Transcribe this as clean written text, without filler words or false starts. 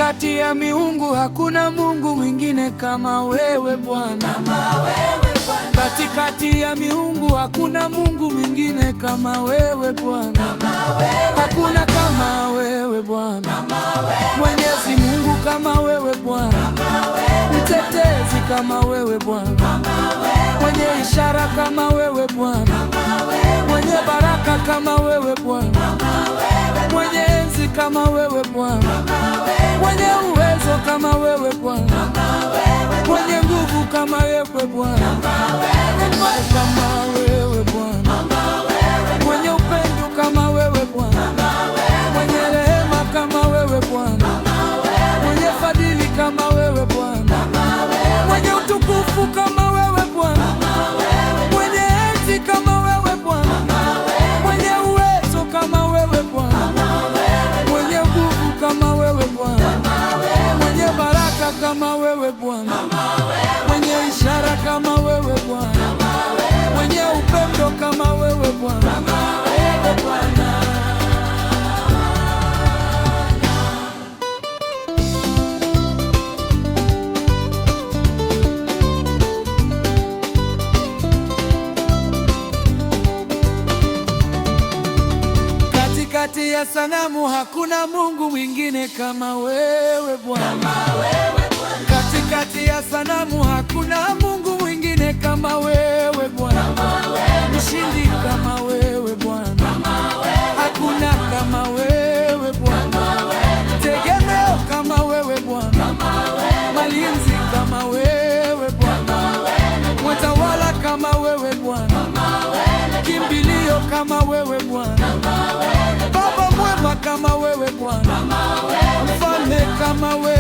Katikati ya miungu hakuna Mungu mwingine kama wewe Bwana. Katikati ya miungu hakuna Mungu mwingine kama wewe Bwana. Hakuna kama wewe Bwana. Mwenyezi Mungu kama wewe Bwana. Mtetezi kama wewe Bwana. Mwenye ishara kama wewe Bwana. Mwenye baraka kama wewe Bwana. Mwenye enzi kama wewe Bwana. Mwenye uwezo kama wewe Bwana. Mwenye nguvu kama wewe Bwana. Kama wewe Bwana. Mwenye upendo kama wewe Bwana. Mwenye rehema kama wewe Bwana. Mwenye fadhili kama wewe Bwana. Mwenye utukufu kama wewe Bwana. Mwenye enzi kama wewe Bwana. Mwenye uwezo kama wewe Bwana. Mwenye nguvu kama wewe Bwana. Mwenye baraka kama wewe Bwana. Mwenye ishara kama wewe Bwana. Mwenye upendo kama wewe Bwana. Katikati ya sanamu hakuna Mungu mwingine kama wewe Bwana. Katikati ya sanamu hakuna Mungu mwingine kama wewe Bwana. Mshindi kama wewe Bwana. Hakuna kama wewe Bwana. Tegemeo kama wewe Bwana. Malinzi kama wewe Bwana. Mtawala kama wewe Bwana. Kimbilio kama wewe Bwana. Baba mwema kama wewe Bwana. Mfalme kama wewe